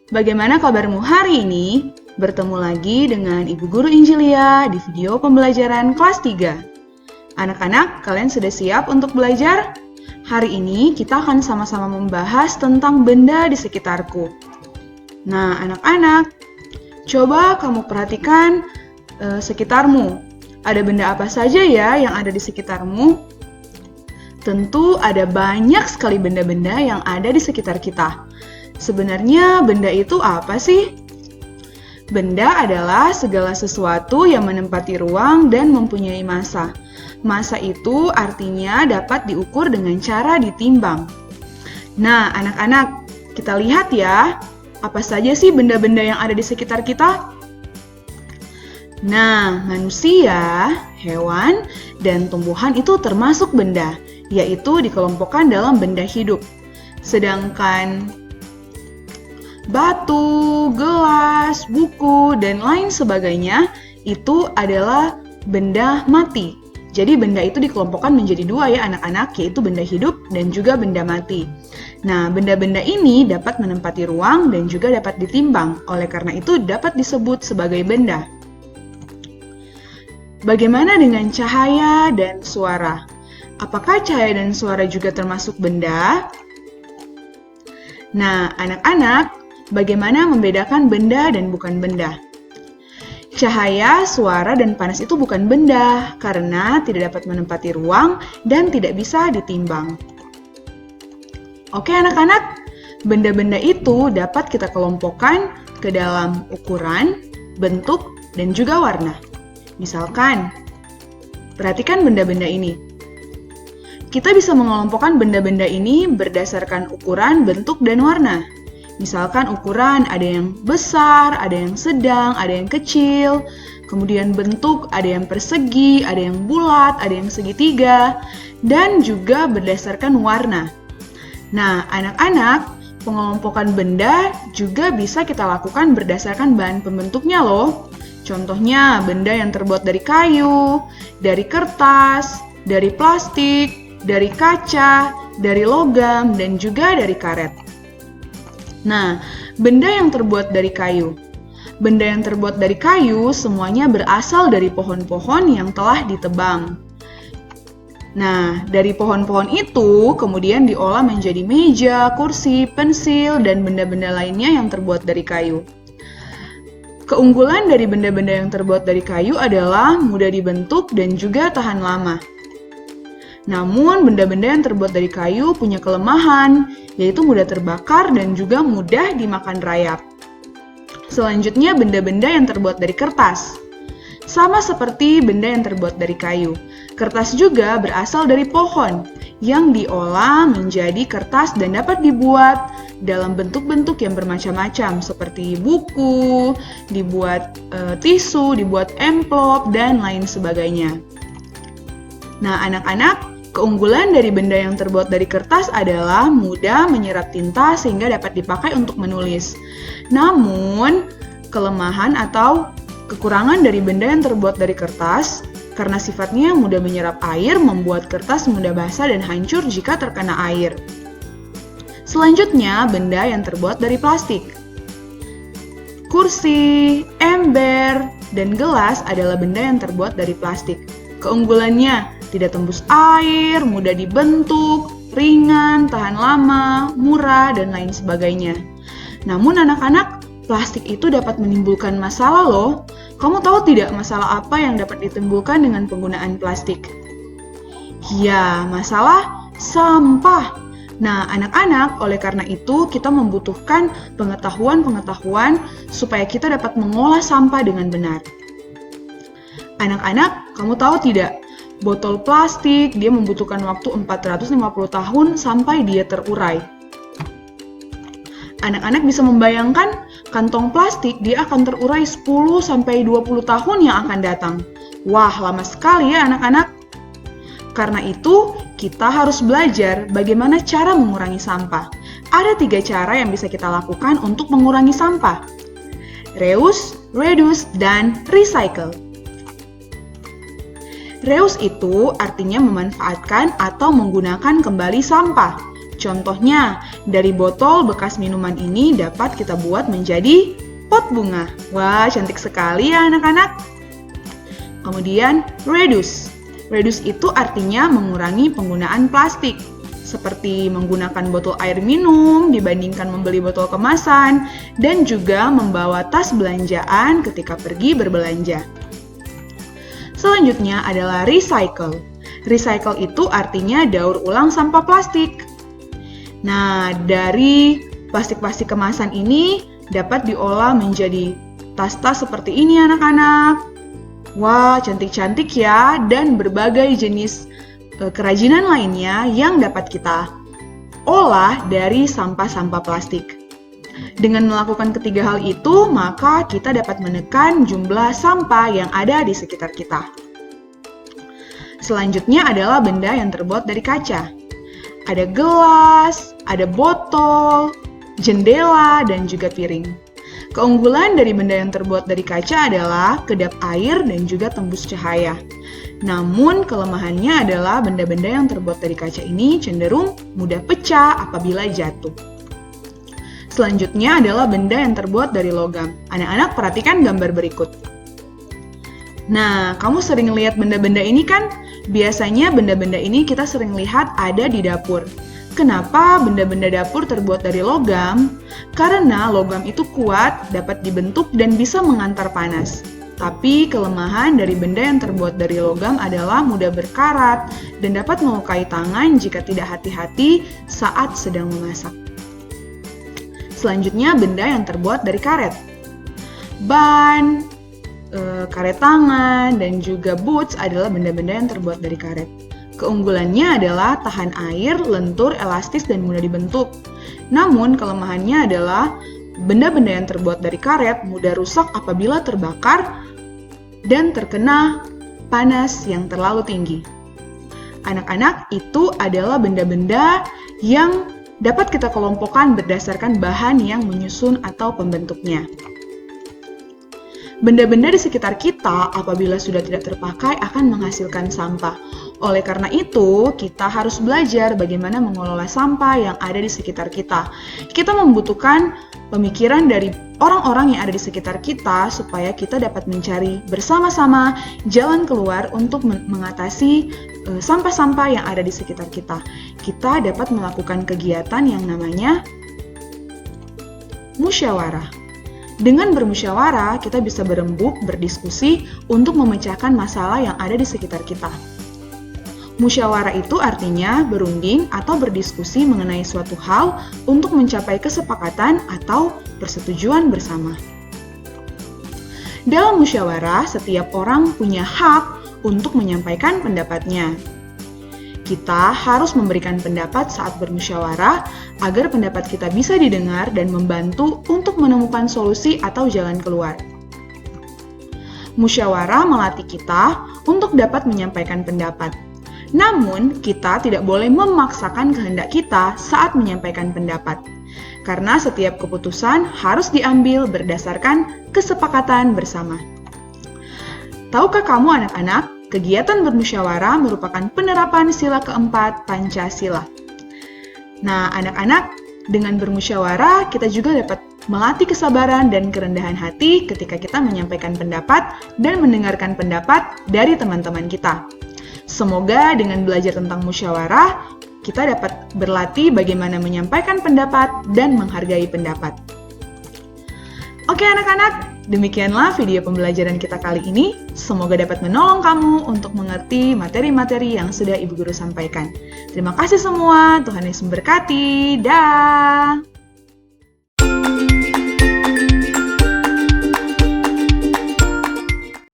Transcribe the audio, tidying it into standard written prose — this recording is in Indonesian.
Bagaimana kabarmu hari ini? Bertemu lagi dengan Ibu Guru Injilia di video pembelajaran kelas 3. Anak-anak, kalian sudah siap untuk belajar? Hari ini kita akan sama-sama membahas tentang benda di sekitarku. Nah, anak-anak, coba kamu perhatikan sekitarmu. Ada benda apa saja ya yang ada di sekitarmu? Tentu ada banyak sekali benda-benda yang ada di sekitar kita. Sebenarnya benda itu apa sih? Benda adalah segala sesuatu yang menempati ruang dan mempunyai massa. Massa itu artinya dapat diukur dengan cara ditimbang. Nah, anak-anak, kita lihat ya, apa saja sih benda-benda yang ada di sekitar kita? Nah, manusia, hewan, dan tumbuhan itu termasuk benda, yaitu dikelompokkan dalam benda hidup. Sedangkan batu, gelas, buku, dan lain sebagainya itu adalah benda mati. Jadi benda itu dikelompokkan menjadi dua ya anak-anak, yaitu benda hidup dan juga benda mati. Nah, benda-benda ini dapat menempati ruang dan juga dapat ditimbang, oleh karena itu dapat disebut sebagai benda. Bagaimana dengan cahaya dan suara? Apakah cahaya dan suara juga termasuk benda? Nah, anak-anak, bagaimana membedakan benda dan bukan benda? Cahaya, suara, dan panas itu bukan benda karena tidak dapat menempati ruang dan tidak bisa ditimbang. Oke anak-anak, benda-benda itu dapat kita kelompokkan ke dalam ukuran, bentuk, dan juga warna. Misalkan, perhatikan benda-benda ini. Kita bisa mengelompokkan benda-benda ini berdasarkan ukuran, bentuk, dan warna. Misalkan ukuran ada yang besar, ada yang sedang, ada yang kecil. Kemudian bentuk ada yang persegi, ada yang bulat, ada yang segitiga. Dan juga berdasarkan warna. Nah, anak-anak, pengelompokan benda juga bisa kita lakukan berdasarkan bahan pembentuknya loh. Contohnya benda yang terbuat dari kayu, dari kertas, dari plastik, dari kaca, dari logam, dan juga dari karet. Nah, benda yang terbuat dari kayu. Benda yang terbuat dari kayu semuanya berasal dari pohon-pohon yang telah ditebang. Nah, dari pohon-pohon itu kemudian diolah menjadi meja, kursi, pensil, dan benda-benda lainnya yang terbuat dari kayu. Keunggulan dari benda-benda yang terbuat dari kayu adalah mudah dibentuk dan juga tahan lama. Namun, benda-benda yang terbuat dari kayu punya kelemahan, yaitu mudah terbakar dan juga mudah dimakan rayap. Selanjutnya, benda-benda yang terbuat dari kertas. Sama seperti benda yang terbuat dari kayu, kertas juga berasal dari pohon yang diolah menjadi kertas dan dapat dibuat dalam bentuk-bentuk yang bermacam-macam seperti buku, dibuat tisu, dibuat amplop, dan lain sebagainya. Nah, anak-anak, keunggulan dari benda yang terbuat dari kertas adalah mudah menyerap tinta sehingga dapat dipakai untuk menulis. Namun, kelemahan atau kekurangan dari benda yang terbuat dari kertas karena sifatnya mudah menyerap air membuat kertas mudah basah dan hancur jika terkena air. Selanjutnya, benda yang terbuat dari plastik. Kursi, ember, dan gelas adalah benda yang terbuat dari plastik. Keunggulannya tidak tembus air, mudah dibentuk, ringan, tahan lama, murah, dan lain sebagainya. Namun anak-anak, plastik itu dapat menimbulkan masalah loh. Kamu tahu tidak masalah apa yang dapat ditimbulkan dengan penggunaan plastik? Ya, masalah sampah. Nah, anak-anak, oleh karena itu kita membutuhkan pengetahuan-pengetahuan supaya kita dapat mengolah sampah dengan benar. Anak-anak, kamu tahu tidak? Botol plastik, dia membutuhkan waktu 450 tahun sampai dia terurai. Anak-anak bisa membayangkan, kantong plastik dia akan terurai 10-20 tahun yang akan datang. Wah, lama sekali ya anak-anak. Karena itu, kita harus belajar bagaimana cara mengurangi sampah. Ada 3 cara yang bisa kita lakukan untuk mengurangi sampah. Reuse, reduce, dan recycle. Reuse itu artinya memanfaatkan atau menggunakan kembali sampah. Contohnya, dari botol bekas minuman ini dapat kita buat menjadi pot bunga. Wah, cantik sekali ya anak-anak. Kemudian, reduce. Reduce itu artinya mengurangi penggunaan plastik, seperti menggunakan botol air minum dibandingkan membeli botol kemasan, dan juga membawa tas belanjaan ketika pergi berbelanja. Selanjutnya adalah recycle. Recycle itu artinya daur ulang sampah plastik. Nah, dari plastik-plastik kemasan ini dapat diolah menjadi tas-tas seperti ini anak-anak. Wah, cantik-cantik ya, dan berbagai jenis kerajinan lainnya yang dapat kita olah dari sampah-sampah plastik. Dengan melakukan ketiga hal itu, maka kita dapat menekan jumlah sampah yang ada di sekitar kita. Selanjutnya adalah benda yang terbuat dari kaca. Ada gelas, ada botol, jendela, dan juga piring. Keunggulan dari benda yang terbuat dari kaca adalah kedap air dan juga tembus cahaya. Namun, kelemahannya adalah benda-benda yang terbuat dari kaca ini cenderung mudah pecah apabila jatuh. Selanjutnya adalah benda yang terbuat dari logam. Anak-anak perhatikan gambar berikut. Nah, kamu sering lihat benda-benda ini kan? Biasanya benda-benda ini kita sering lihat ada di dapur. Kenapa benda-benda dapur terbuat dari logam? Karena logam itu kuat, dapat dibentuk dan bisa mengantar panas. Tapi kelemahan dari benda yang terbuat dari logam adalah mudah berkarat dan dapat melukai tangan jika tidak hati-hati saat sedang memasak. Selanjutnya, benda yang terbuat dari karet. Ban, karet tangan, dan juga boots adalah benda-benda yang terbuat dari karet. Keunggulannya adalah tahan air, lentur, elastis, dan mudah dibentuk. Namun, kelemahannya adalah benda-benda yang terbuat dari karet mudah rusak apabila terbakar dan terkena panas yang terlalu tinggi. Anak-anak, itu adalah benda-benda yang dapat kita kelompokkan berdasarkan bahan yang menyusun atau pembentuknya. Benda-benda di sekitar kita apabila sudah tidak terpakai akan menghasilkan sampah. Oleh karena itu, kita harus belajar bagaimana mengelola sampah yang ada di sekitar kita. Kita membutuhkan pemikiran dari orang-orang yang ada di sekitar kita supaya kita dapat mencari bersama-sama jalan keluar untuk mengatasi sampah-sampah yang ada di sekitar kita. Kita dapat melakukan kegiatan yang namanya musyawarah. Dengan bermusyawarah, kita bisa berembuk, berdiskusi untuk memecahkan masalah yang ada di sekitar kita. Musyawarah itu artinya berunding atau berdiskusi mengenai suatu hal untuk mencapai kesepakatan atau persetujuan bersama. Dalam musyawarah, setiap orang punya hak untuk menyampaikan pendapatnya. Kita harus memberikan pendapat saat bermusyawarah agar pendapat kita bisa didengar dan membantu untuk menemukan solusi atau jalan keluar. Musyawarah melatih kita untuk dapat menyampaikan pendapat. Namun, kita tidak boleh memaksakan kehendak kita saat menyampaikan pendapat, karena setiap keputusan harus diambil berdasarkan kesepakatan bersama. Tahukah kamu anak-anak, kegiatan bermusyawarah merupakan penerapan sila keempat Pancasila. Nah, anak-anak, dengan bermusyawarah kita juga dapat melatih kesabaran dan kerendahan hati ketika kita menyampaikan pendapat dan mendengarkan pendapat dari teman-teman kita. Semoga dengan belajar tentang musyawarah, kita dapat berlatih bagaimana menyampaikan pendapat dan menghargai pendapat. Oke anak-anak, demikianlah video pembelajaran kita kali ini. Semoga dapat menolong kamu untuk mengerti materi-materi yang sudah Ibu Guru sampaikan. Terima kasih semua, Tuhan Yesus memberkati. Dah.